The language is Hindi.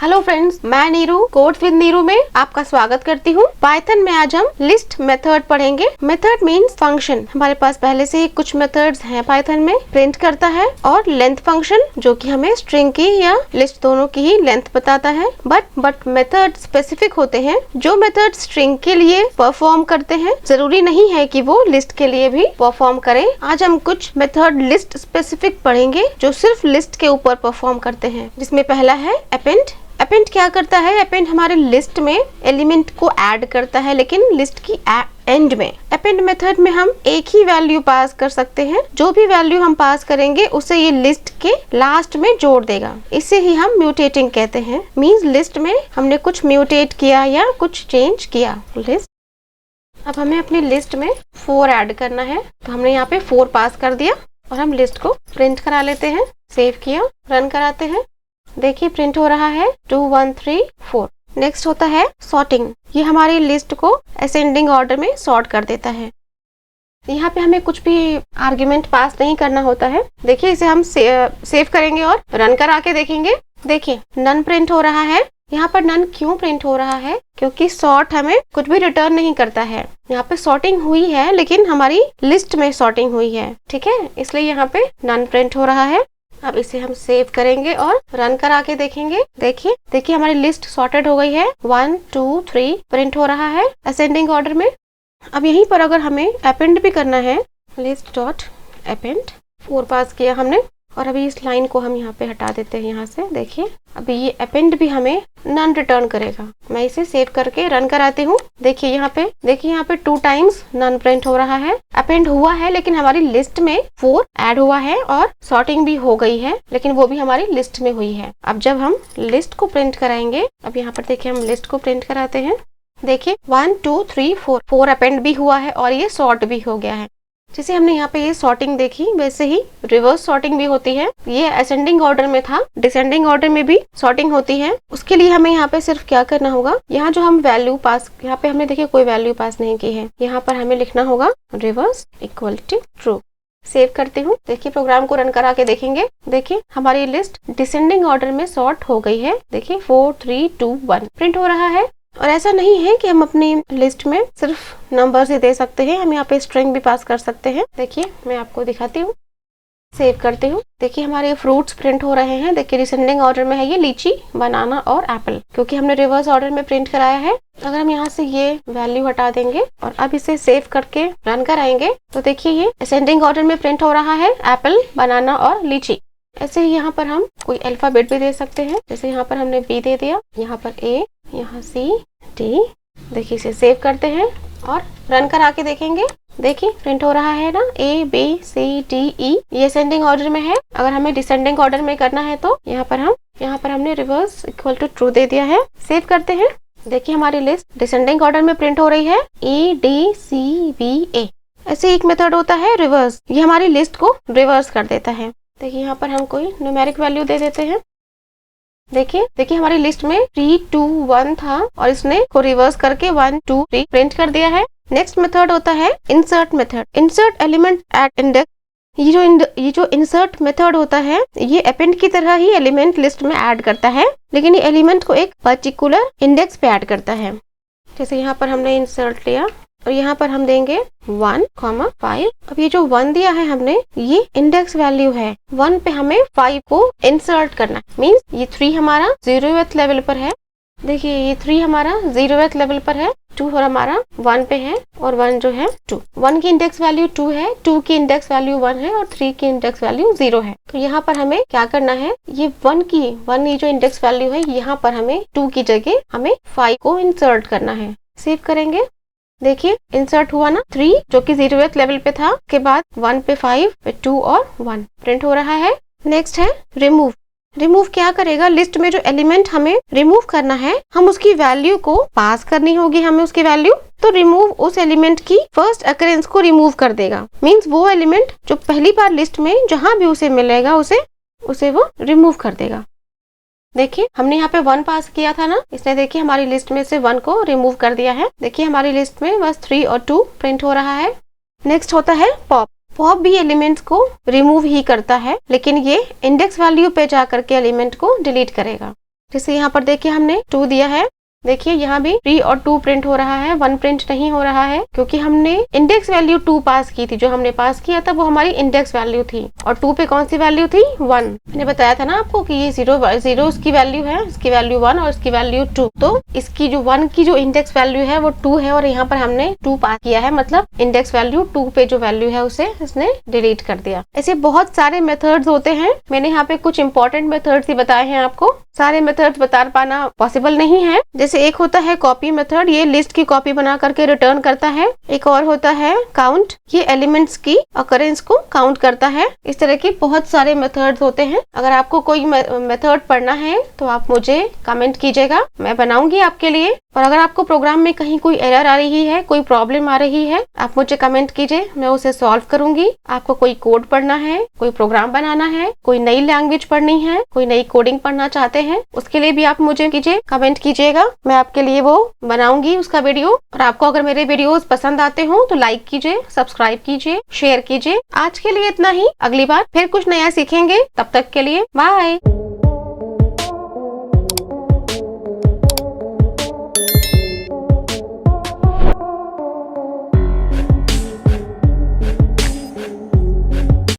हेलो फ्रेंड्स, मैं नीरू कोड्स विद नीरू में आपका स्वागत करती हूँ। पाइथन में आज हम लिस्ट मेथड पढ़ेंगे। Method means function. हमारे पास पहले से ही कुछ मेथड्स हैं पाइथन में। प्रिंट करता है और लेंथ फंक्शन जो कि हमें स्ट्रिंग की या लिस्ट दोनों की ही लेंथ बताता है। बट मेथड स्पेसिफिक होते हैं। जो मेथड स्ट्रिंग के लिए परफॉर्म करते हैं जरूरी नहीं है कि वो लिस्ट के लिए भी परफॉर्म करें। आज हम कुछ मेथड लिस्ट स्पेसिफिक पढ़ेंगे जो सिर्फ लिस्ट के ऊपर परफॉर्म करते हैं, जिसमें पहला है अपेंड। अपेंड क्या करता है? अपेंड हमारे लिस्ट में एलिमेंट को ऐड करता है, लेकिन लिस्ट की एंड में। अपेंड मेथड में हम एक ही वैल्यू पास कर सकते हैं। जो भी वैल्यू हम पास करेंगे उसे ये लिस्ट के लास्ट में जोड़ देगा। इसे ही हम म्यूटेटिंग कहते हैं। मींस लिस्ट में हमने कुछ म्यूटेट किया या कुछ चेंज किया। लिस्ट अब हमें अपनी लिस्ट में 4 ऐड करना है, तो हमने यहाँ पे 4 पास कर दिया और हम लिस्ट को प्रिंट करा लेते हैं। सेव किया, रन कराते हैं। देखिए प्रिंट हो रहा है 2 1 3 4। नेक्स्ट होता है सॉर्टिंग। ये हमारी लिस्ट को असेंडिंग ऑर्डर में सॉर्ट कर देता है। यहाँ पे हमें कुछ भी आर्ग्यूमेंट पास नहीं करना होता है। देखिए इसे हम सेव करेंगे और रन करा के देखेंगे। देखिए नन प्रिंट हो रहा है। यहाँ पर नन क्यों प्रिंट हो रहा है? क्योंकि सॉर्ट हमें कुछ भी रिटर्न नहीं करता है। यहाँ पे सॉर्टिंग हुई है लेकिन हमारी लिस्ट में सॉर्टिंग हुई है, ठीक है, इसलिए यहाँ पे नन प्रिंट हो रहा है। अब इसे हम सेव करेंगे और रन करा के देखेंगे। देखिए हमारी लिस्ट सॉर्टेड हो गई है। 1 2 3 प्रिंट हो रहा है असेंडिंग ऑर्डर में। अब यहीं पर अगर हमें अपेंड भी करना है, लिस्ट डॉट अपेंड 4 पास किया हमने और अभी इस लाइन को हम यहाँ पे हटा देते हैं यहाँ से। देखिए अभी ये अपेंड भी हमें नन रिटर्न करेगा। मैं इसे सेव करके रन कराती हूँ। देखिए यहाँ पे 2 टाइम्स नन प्रिंट हो रहा है। अपेंड हुआ है लेकिन हमारी लिस्ट में 4 ऐड हुआ है और सॉर्टिंग भी हो गई है, लेकिन वो भी हमारी लिस्ट में हुई है। अब जब हम लिस्ट को प्रिंट कराएंगे, अब यहाँ पर देखिए हम लिस्ट को प्रिंट कराते हैं। देखिए 1 2 3 4 अपेंड भी हुआ है और ये सॉर्ट भी हो गया है। जैसे हमने यहाँ पे ये सॉर्टिंग देखी, वैसे ही रिवर्स सॉर्टिंग भी होती है। ये असेंडिंग ऑर्डर में था, डिसेंडिंग ऑर्डर में भी सॉर्टिंग होती है। उसके लिए हमें यहाँ पे सिर्फ क्या करना होगा, यहाँ जो हम वैल्यू पास, यहाँ पे हमने देखिए कोई वैल्यू पास नहीं की है। यहाँ पर हमें लिखना होगा रिवर्स इक्वलिटी ट्रू। सेव करती हूँ। देखिए प्रोग्राम को रन करा के देखेंगे। देखिए हमारी लिस्ट डिसेंडिंग ऑर्डर में सॉर्ट हो गई है। देखिए 4 3 2 1 प्रिंट हो रहा है। और ऐसा नहीं है कि हम अपनी लिस्ट में सिर्फ नंबर्स ही दे सकते हैं, हम यहाँ पे स्ट्रिंग भी पास कर सकते हैं। देखिए मैं आपको दिखाती हूँ। सेव करती हूँ। देखिए हमारे फ्रूट्स प्रिंट हो रहे हैं। देखिए डिसेंडिंग ऑर्डर में है ये लीची, बनाना और एप्पल, क्योंकि हमने रिवर्स ऑर्डर में प्रिंट कराया है। अगर हम यहाँ से ये वैल्यू हटा देंगे और अब इसे सेव करके रन कराएंगे, तो देखिए ये असेंडिंग ऑर्डर में प्रिंट हो रहा है, एप्पल, बनाना और लीची। ऐसे ही यहाँ पर हम कोई अल्फाबेट भी दे सकते हैं। जैसे यहाँ पर हमने बी दे दिया, यहाँ पर ए, यहाँ सी, डी। देखिए इसे सेव करते हैं और रन करा के देखेंगे। देखिए प्रिंट हो रहा है ना, A B C D E. ये असेंडिंग ऑर्डर में है। अगर हमें डिसेंडिंग ऑर्डर में करना है तो यहाँ पर हमने reverse equal to true they दिया है। सेव करते हैं। देखिए हमारी लिस्ट डिसेंडिंग ऑर्डर में प्रिंट हो रही है, ए डी सी बी ए। ऐसे एक मेथड होता है रिवर्स, ये हमारी लिस्ट को रिवर्स कर देता है। देखिए यहाँ पर हम कोई न्यूमेरिक वैल्यू दे देते हैं। देखिए हमारी लिस्ट में 3 2 1 था और इसने को रिवर्स करके 1 2 3 प्रिंट कर दिया है। नेक्स्ट मेथड होता है insert method. Insert element at index. ये जो इंसर्ट मेथड होता है, ये अपेंड की तरह ही एलिमेंट लिस्ट में ऐड करता है, लेकिन ये एलिमेंट को एक पर्टिकुलर इंडेक्स पे ऐड करता है। जैसे यहाँ पर हमने इंसर्ट लिया और यहाँ पर हम देंगे 1 5। अब ये जो 1 दिया है हमने, ये इंडेक्स वैल्यू है। 1 पे हमें 5 को इंसर्ट करना है। मींस ये 3 हमारा 0th लेवल पर है। देखिए ये 3 हमारा 0th लेवल पर है, 2 हमारा 1 पे है और 1 जो है 2। 1 की इंडेक्स वैल्यू 2 है, 2 की इंडेक्स वैल्यू 1 है और 3 की इंडेक्स वैल्यू 0 है। तो यहाँ पर हमें क्या करना है, ये 1 ये जो इंडेक्स वैल्यू है, यहाँ पर हमें 2 की जगह हमें 5 को इंसर्ट करना है। सेव करेंगे। देखिए इंसर्ट हुआ ना, 3 जो कि 0th लेवल पे था, के बाद 1 पे 5 पे 2 और 1 प्रिंट हो रहा है। नेक्स्ट है रिमूव। रिमूव क्या करेगा, लिस्ट में जो एलिमेंट हमें रिमूव करना है, हम उसकी वैल्यू को पास करनी होगी हमें उसकी वैल्यू, तो रिमूव उस एलिमेंट की फर्स्ट अकरेंस को रिमूव कर देगा। मींस वो एलिमेंट जो पहली बार लिस्ट में जहां भी उसे मिलेगा उसे वो रिमूव कर देगा। देखिए हमने यहाँ पे 1 पास किया था ना, इसने देखिए हमारी लिस्ट में से 1 को रिमूव कर दिया है। देखिए हमारी लिस्ट में बस 3 और 2 प्रिंट हो रहा है। नेक्स्ट होता है पॉप। पॉप भी एलिमेंट्स को रिमूव ही करता है, लेकिन ये इंडेक्स वैल्यू पे जा करके एलिमेंट को डिलीट करेगा। जैसे यहाँ पर देखिए हमने 2 दिया है, देखिए यहाँ भी 3 और 2 प्रिंट हो रहा है, 1 प्रिंट नहीं हो रहा है क्योंकि हमने इंडेक्स वैल्यू 2 पास की थी। जो हमने पास किया था वो हमारी इंडेक्स वैल्यू थी और 2 पे कौन सी वैल्यू थी 1। मैंने बताया था ना आपको कि ये 0 इसकी वैल्यू है, इसकी वैल्यू 1 और इसकी वैल्यू 2। तो इसकी जो 1 की जो इंडेक्स वैल्यू है वो 2 है और यहाँ पर हमने 2 पास किया है, मतलब इंडेक्स वैल्यू 2 पे जो वैल्यू है उसे इसने डिलीट कर दिया। ऐसे बहुत सारे मेथड्स होते हैं, मैंने यहाँ पे कुछ इंपॉर्टेंट मेथड्स ही बताए हैं आपको, सारे मेथड्स बता पाना पॉसिबल नहीं है। जैसे एक होता है कॉपी मेथड, ये लिस्ट की कॉपी बना करके रिटर्न करता है। एक और होता है काउंट, ये एलिमेंट्स की अकरेंस को काउंट करता है। इस तरह के बहुत सारे मेथड्स होते हैं। अगर आपको कोई मेथड पढ़ना है तो आप मुझे कमेंट कीजिएगा, मैं बनाऊंगी आपके लिए। और अगर आपको प्रोग्राम में कहीं कोई एरर आ रही है, कोई प्रॉब्लम आ रही है, आप मुझे कमेंट कीजिए, मैं उसे सॉल्व करूंगी। आपको कोई कोड पढ़ना है, कोई प्रोग्राम बनाना है, कोई नई लैंग्वेज पढ़नी है, कोई नई कोडिंग पढ़ना चाहते हैं, उसके लिए भी आप मुझे कमेंट कीजिएगा, मैं आपके लिए वो बनाऊंगी उसका वीडियो। और आपको अगर मेरे वीडियोस पसंद आते हो तो लाइक कीजिए, सब्सक्राइब कीजिए, शेयर कीजिए। आज के लिए इतना ही, अगली बार फिर कुछ नया सीखेंगे, तब तक के लिए बाय।